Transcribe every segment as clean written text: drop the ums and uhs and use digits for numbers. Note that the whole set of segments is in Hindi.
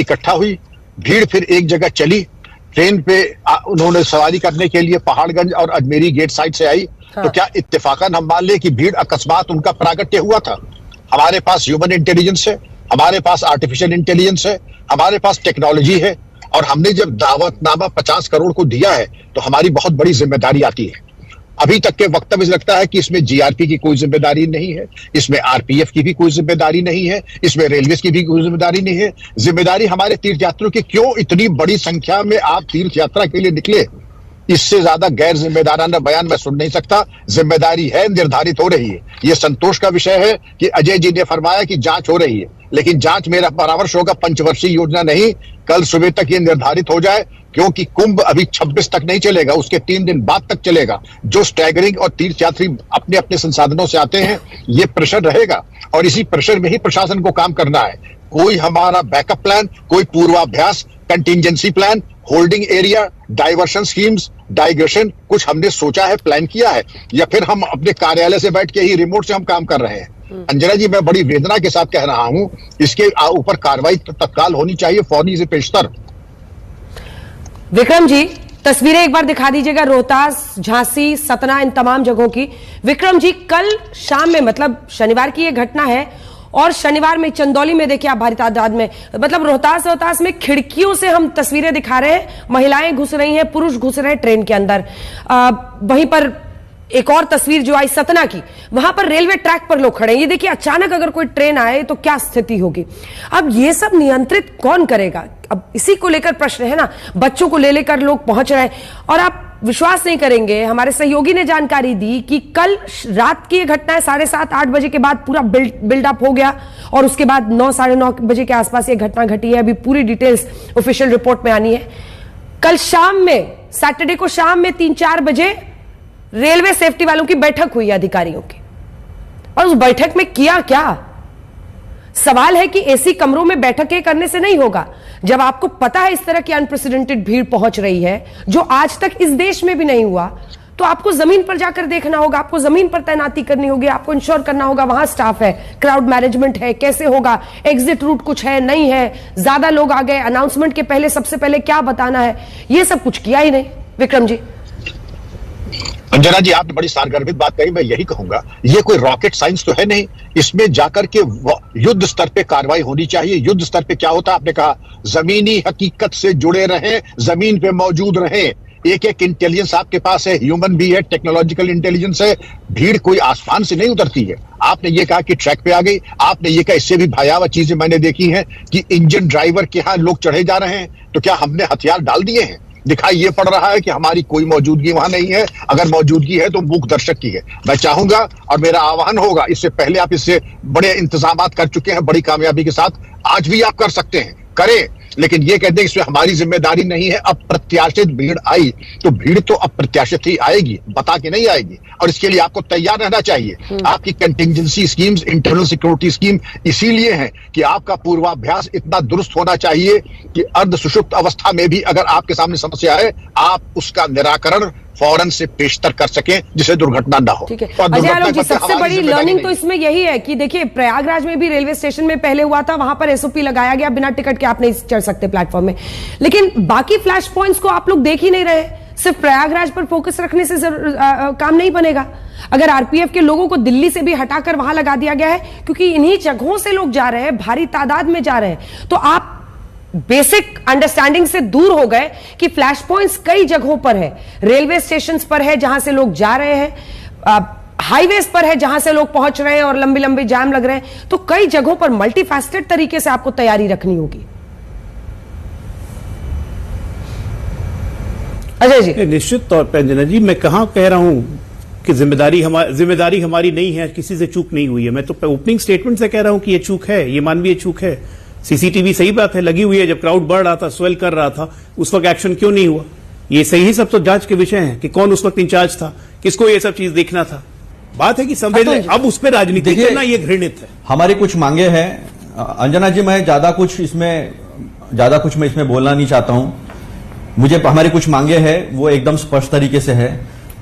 इकट्ठा हुई, भीड़ फिर एक जगह चली, ट्रेन पे उन्होंने सवारी करने के लिए पहाड़गंज और अजमेरी गेट साइड से आई। तो क्या इत्तेफाकन हम मान ले कि भीड़ अकस्मात उनका प्रागट्य हुआ था? हमारे पास ह्यूमन इंटेलिजेंस है, हमारे पास आर्टिफिशियल इंटेलिजेंस है, हमारे पास टेक्नोलॉजी है, और हमने जब दावतनामा 50 करोड़ को दिया है तो हमारी बहुत बड़ी जिम्मेदारी आती है। अभी तक के वक्त में लगता है कि इसमें जीआरपी की कोई जिम्मेदारी नहीं है, इसमें आरपीएफ की भी कोई जिम्मेदारी नहीं है, इसमें रेलवे की भी कोई जिम्मेदारी नहीं है। जिम्मेदारी हमारे तीर्थयात्रियों की, क्यों इतनी बड़ी संख्या में आप तीर्थ यात्रा के लिए निकले, इससे ज्यादा गैर जिम्मेदाराना बयान मैं सुन नहीं सकता। जिम्मेदारी है, निर्धारित हो रही है। यह संतोष का विषय है कि अजय जी ने फरमाया कि जांच हो रही है, लेकिन जांच मेरा परामर्श होगा पंचवर्षीय योजना नहीं, कल सुबह तक ये निर्धारित हो जाए, क्योंकि कुंभ अभी 26 तक नहीं चलेगा, उसके 3 दिन बाद तक चलेगा। जो स्टैगरिंग और तीर्थयात्री अपने अपने संसाधनों से आते हैं, ये प्रेशर रहेगा और इसी प्रेशर में ही प्रशासन को काम करना है। कोई हमारा बैकअप प्लान, कोई पूर्वाभ्यास, contingency plan, holding area, diversion schemes, digression, कुछ हमने सोचा है, प्लान किया है, या फिर हम अपने कार्यालय से बैठ के ही रिमोट से हम काम कर रहे हैं? अंजना जी, मैं बड़ी वेदना के साथ कह रहा हूं, इसके ऊपर कार्रवाई तत्काल होनी चाहिए, फौरी से पेशतर। विक्रम जी, तस्वीरें एक बार दिखा दीजिएगा रोहतास, झांसी, सतना, इन तमाम जगहों की। विक्रम जी, कल शाम में, मतलब शनिवार की यह घटना है, और शनिवार में चंदौली में देखिए आप भारी तादाद में, मतलब रोहतास में खिड़कियों से हम तस्वीरें दिखा रहे हैं, महिलाएं घुस रही हैं, पुरुष घुस रहे हैं ट्रेन के अंदर। वहीं पर एक और तस्वीर जो आई सतना की, वहां पर रेलवे ट्रैक पर लोग खड़े हैं। ये देखिए, अचानक अगर कोई ट्रेन आए तो क्या स्थिति होगी। अब ये सब नियंत्रित कौन करेगा? अब इसी को लेकर प्रश्न है ना। बच्चों को ले लेकर लोग पहुंच रहे हैं, और आप विश्वास नहीं करेंगे, हमारे सहयोगी ने जानकारी दी कि कल रात की घटना है, 7:30-8 बजे के बाद पूरा बिल्डअप हो गया, और उसके बाद 9-9:30 बजे के आसपास ये घटना घटी है। अभी पूरी डिटेल्स ऑफिशियल रिपोर्ट में आनी है। कल शाम में, सैटरडे को शाम में 3-4 बजे रेलवे सेफ्टी वालों की बैठक हुई अधिकारियों की, और उस बैठक में किया क्या? सवाल है कि एसी कमरों में बैठकें करने से नहीं होगा। जब आपको पता है इस तरह की अनप्रेसिडेंटेड भीड़ पहुंच रही है, जो आज तक इस देश में भी नहीं हुआ, तो आपको जमीन पर जाकर देखना होगा, आपको जमीन पर तैनाती करनी होगी, आपको इंश्योर करना होगा वहां स्टाफ है, क्राउड मैनेजमेंट है, कैसे होगा, एग्जिट रूट कुछ है, नहीं है, ज्यादा लोग आ गए, अनाउंसमेंट के पहले सबसे पहले क्या बताना है, ये सब कुछ किया ही नहीं। विक्रम जी। अंजना जी, आपने बड़ी सारगर्भित बात कही। मैं यही कहूंगा, ये कोई रॉकेट साइंस तो है नहीं, इसमें जाकर के युद्ध स्तर पे कार्रवाई होनी चाहिए। युद्ध स्तर पे क्या होता है, आपने कहा जमीनी हकीकत से जुड़े रहें, जमीन पे मौजूद रहें। एक एक इंटेलिजेंस आपके पास है, ह्यूमन भी है, टेक्नोलॉजिकल इंटेलिजेंस है। भीड़ कोई आसमान से नहीं उतरती है। आपने ये कहा कि ट्रैक पे आ गई, आपने ये कहा, इससे भी भयावह चीजें मैंने देखी हैं कि इंजन ड्राइवर के यहां लोग चढ़े जा रहे हैं, तो क्या हमने हथियार डाल दिए हैं? दिखाई ये पड़ रहा है कि हमारी कोई मौजूदगी वहां नहीं है। अगर मौजूदगी है तो मूक दर्शक की है। मैं चाहूंगा और मेरा आह्वान होगा, इससे पहले आप इससे बड़े इंतजाम कर चुके हैं बड़ी कामयाबी के साथ, आज भी आप कर सकते हैं, करें, लेकिन ये कहते हैं इसमें हमारी जिम्मेदारी नहीं है। अप्रत्याशित भीड़ आई तो भीड़ तो अप्रत्याशित ही आएगी, बता के नहीं आएगी, और इसके लिए आपको तैयार रहना चाहिए। आपकी contingency schemes, internal security scheme इसीलिए है कि आपका पूर्वाभ्यास इतना दुरुस्त होना चाहिए कि अर्ध सुषुप्त अवस्था में भी अगर आपके सामने समस्या है, आप उसका निराकरण फौरन से पेशतर कर सकें, जिससे दुर्घटना ना हो। ठीक है अजय आलोक जी, सबसे बड़ी लर्निंग तो इसमें यही है कि देखिए, प्रयागराज में भी रेलवे स्टेशन में पहले हुआ था, वहां पर एसओपी लगाया गया, बिना टिकट के आप नहीं चढ़ सकते प्लेटफॉर्म में, लेकिन बाकी फ्लैश पॉइंट्स को आप लोग देख ही नहीं रहे। सिर्फ प्रयागराज पर फोकस रखने से काम नहीं बनेगा। अगर आरपीएफ के लोगों को दिल्ली से भी हटाकर वहां लगा दिया गया है, क्योंकि इन्हीं जगहों से लोग जा रहे हैं, भारी तादाद में जा रहे हैं, तो आप बेसिक अंडरस्टैंडिंग से दूर हो गए कि फ्लैश पॉइंट्स कई जगहों पर है। रेलवे स्टेशंस पर है जहां से लोग जा रहे हैं, हाईवेज पर है जहां से लोग पहुंच रहे हैं और लंबी लंबी जाम लग रहे हैं, तो कई जगहों पर मल्टीफैसेटेड तरीके से आपको तैयारी रखनी होगी। अजय जी। निश्चित तौर पर अंजना जी, मैं कहां कह रहा हूं कि जिम्मेदारी हमारी नहीं है, किसी से चूक नहीं हुई है। मैं तो ओपनिंग स्टेटमेंट से कह रहा हूं कि यह चूक है, ये मानवीय चूक है। सीसीटीवी सही बात है लगी हुई है, जब क्राउड बढ़ रहा था, स्वेल कर रहा था, उस वक्त एक्शन क्यों नहीं हुआ? ये सही सब तो जांच के विषय है कि कौन उस वक्त इंचार्ज था, किसको ये सब चीज देखना था। बात है कि संवेदन, अब उस पर राजनीति करना ये घृणित है। हमारी कुछ मांगे हैं अंजना जी, मैं ज्यादा कुछ इसमें बोलना नहीं चाहता हूं। मुझे हमारी कुछ मांगे हैं, वो एकदम स्पष्ट तरीके से है।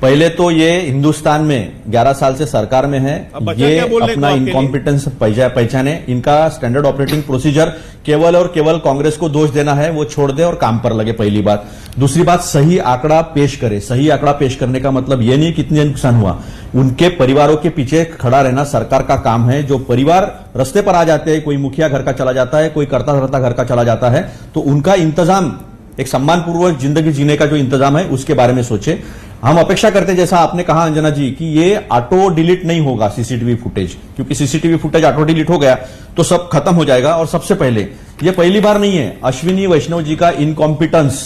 पहले तो ये हिंदुस्तान में 11 साल से सरकार में है, अब बचा ये क्या बोलने अपना को आपके लिए? इनकॉम्पिटेंस पहचाने, इनका स्टैंडर्ड ऑपरेटिंग प्रोसीजर केवल और केवल कांग्रेस को दोष देना है, वो छोड़ दे और काम पर लगे। पहली बात। दूसरी बात, सही आंकड़ा पेश करे। सही आंकड़ा पेश करने का मतलब ये नहीं कितने नुकसान हुआ, उनके परिवारों के पीछे खड़ा रहना सरकार का काम है। जो परिवार रास्ते पर आ जाते हैं, कोई मुखिया घर का चला जाता है, कोई करता धरता घर का चला जाता है, तो उनका इंतजाम, एक सम्मानपूर्वक जिंदगी जीने का जो इंतजाम है उसके बारे में सोचे। हम अपेक्षा करते हैं, जैसा आपने कहा अंजना जी, कि ये ऑटो डिलीट नहीं होगा सीसीटीवी फुटेज, क्योंकि सीसीटीवी फुटेज ऑटो डिलीट हो गया तो सब खत्म हो जाएगा। और सबसे पहले, ये पहली बार नहीं है अश्विनी वैष्णव जी का इनकॉम्पिटेंस,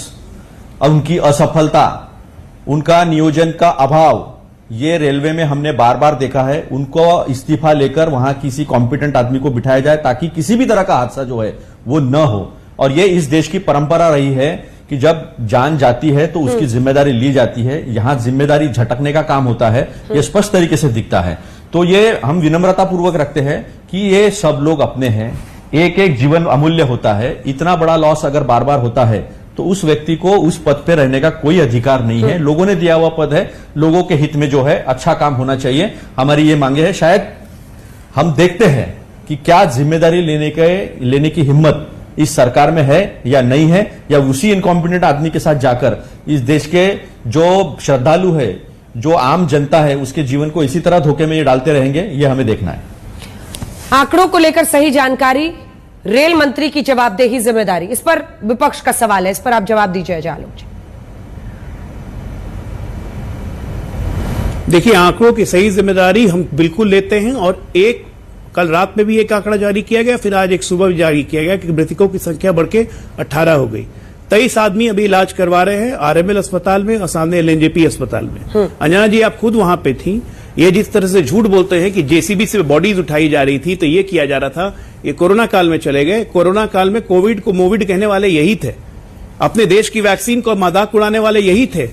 उनकी असफलता, उनका नियोजन का अभाव, ये रेलवे में हमने बार बार देखा है। उनको इस्तीफा लेकर वहां किसी कॉम्पिटेंट आदमी को बिठाया जाए ताकि किसी भी तरह का हादसा जो है वो न हो। और ये इस देश की परंपरा रही है कि जब जान जाती है तो उसकी जिम्मेदारी ली जाती है। यहां जिम्मेदारी झटकने का काम होता है, ये स्पष्ट तरीके से दिखता है। तो ये हम विनम्रता पूर्वक रखते हैं कि ये सब लोग अपने हैं, एक एक जीवन अमूल्य होता है। इतना बड़ा लॉस अगर बार बार होता है तो उस व्यक्ति को उस पद पे रहने का कोई अधिकार नहीं है। लोगों ने दिया हुआ पद है, लोगों के हित में जो है अच्छा काम होना चाहिए, हमारी ये मांगे है। शायद हम देखते हैं कि क्या जिम्मेदारी लेने की हिम्मत इस सरकार में है या नहीं है, या उसी इनकॉम्पिटेंट आदमी के साथ जाकर इस देश के जो श्रद्धालु है, जो आम जनता है, उसके जीवन को इसी तरह धोखे में ये डालते रहेंगे, ये हमें देखना है। आंकड़ों को लेकर सही जानकारी, रेल मंत्री की जवाबदेही, जिम्मेदारी, इस पर विपक्ष का सवाल है, इस पर आप जवाब दीजिए अजय आलोक जी। देखिए, आंकड़ों की सही जिम्मेदारी हम बिल्कुल लेते हैं, और एक कल रात में भी एक आंकड़ा जारी किया गया, फिर आज एक सुबह भी जारी किया गया कि मृतकों की संख्या बढ़ के 18 हो गई। 23 आदमी अभी इलाज करवा रहे हैं आरएमएल अस्पताल में और सामने एलएनजेपी अस्पताल में। अंजना जी, आप खुद वहां पे थी। ये जिस तरह से झूठ बोलते हैं कि जेसीबी से बॉडीज उठाई जा रही थी, तो ये किया जा रहा था, ये कोरोना काल में चले गए। कोरोना काल में कोविड को मोविड कहने वाले यही थे, अपने देश की वैक्सीन को मजाक उड़ाने वाले यही थे,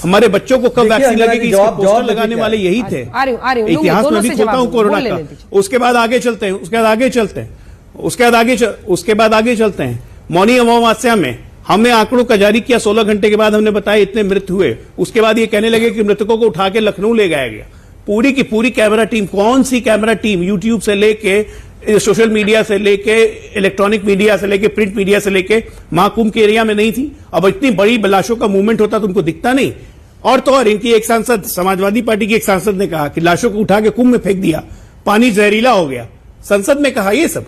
हमारे बच्चों को कब वैक्सीन लगेगी इसके पोस्टर लगाने वाले यही थे। इतिहास में भी खोता हूं कोरोना का। उसके बाद आगे चलते हैं, उसके बाद आगे चलते हैं। मौनी अमावस्या में हमने आंकड़ों का जारी किया, 16 घंटे के बाद हमने बताया इतने मृत हुए। उसके बाद ये कहने लगे कि मृतकों को उठा के लखनऊ ले गया गया। पूरी की पूरी कैमरा टीम, कौन सी कैमरा टीम, यूट्यूब से लेके, सोशल मीडिया से लेके, इलेक्ट्रॉनिक मीडिया से लेके, प्रिंट मीडिया से लेके, महाकुंभ के एरिया में नहीं थी। अब इतनी बड़ी लाशों का मूवमेंट होता तो उनको दिखता नहीं। और तो और इनकी एक सांसद, समाजवादी पार्टी की एक सांसद ने कहा कि लाशों को उठा के कुंभ में फेंक दिया, पानी जहरीला हो गया। संसद में कहा ये सब।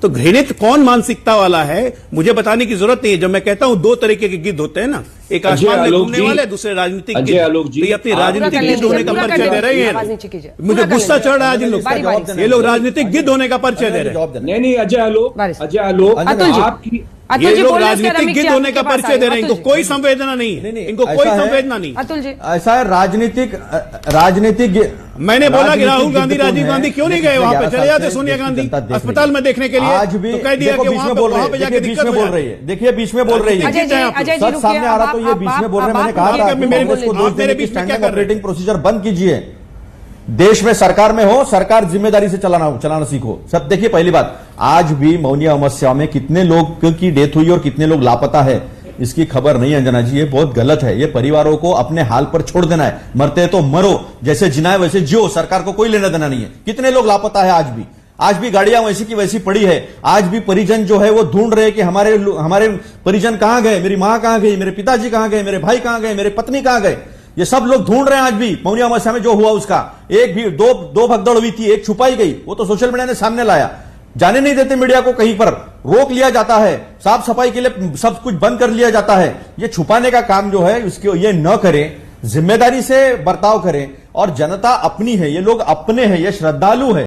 तो घृणित कौन मानसिकता वाला है, मुझे बताने की जरूरत नहीं है। जब मैं कहता हूं 2 तरीके के गिद्ध होते हैं ना, एक आसमान में घूमने वाले, दूसरे राजनीतिक गिद्ध। तो ये अपनी राजनीतिक गिद्ध होने का परिचय दे रहे हैं। मुझे गुस्सा चढ़ रहा है जिन लोग, ये लोग राजनीतिक गिद्ध होने का परिचय दे रहे हैं। नहीं, अजय आलोक, आपकी ये लोग राजनीतिक गिद्ध होने का परिचय दे रहे हैं। इनको कोई संवेदना नहीं है, इनको कोई संवेदना नहीं। अतुल जी, ऐसा है राजनीतिक मैंने बोला कि राहुल गांधी, राजीव गांधी क्यों नहीं गए वहां पे? चले जाते सोनिया गांधी अस्पताल में देखने के लिए। आज भी तो कह दिया कि वहां पे जाके दिक्कत बोल रही है। देखिए, बीच में बोल रही है, सच सामने आ रहा तो ये बीच में बोल रहे हैं। मैंने कहा था कांग्रेस को दोष देने की स्टैंडर्ड ऑपरेटिंग प्रोसीजर बंद कीजिए। देश में सरकार में हो, सरकार जिम्मेदारी से चलाना सीखो। सब देखिए, पहली बात, आज भी मौनी अमावस्या में कितने लोग की डेथ हुई और कितने लोग लापता है, इसकी खबर नहीं अंजना जी। ये बहुत गलत है। ये परिवारों को अपने हाल पर छोड़ देना है। मरते तो मरो, जैसे जिना है वैसे जियो, सरकार को कोई लेना देना नहीं है। कितने लोग लापता है आज भी गाड़ियां वैसी की वैसी पड़ी है। आज भी परिजन जो है वो ढूंढ रहे कि हमारे परिजन कहां गए, मेरी मां कहां गई, मेरे पिताजी कहां गए, मेरे भाई कहां गए, मेरे पत्नी कहां गए। ये सब लोग ढूंढ रहे हैं आज भी। मौनी अमावस्या में जो हुआ उसका एक भी दो भगदड़ हुई थी, एक छुपाई गई, वो तो सोशल मीडिया ने सामने लाया। जाने नहीं देते मीडिया को, कहीं पर रोक लिया जाता है, साफ सफाई के लिए सब कुछ बंद कर लिया जाता है। ये छुपाने का काम जो है उसको ये न करें, जिम्मेदारी से बर्ताव करें। और जनता अपनी है, ये लोग अपने हैं, ये श्रद्धालु है।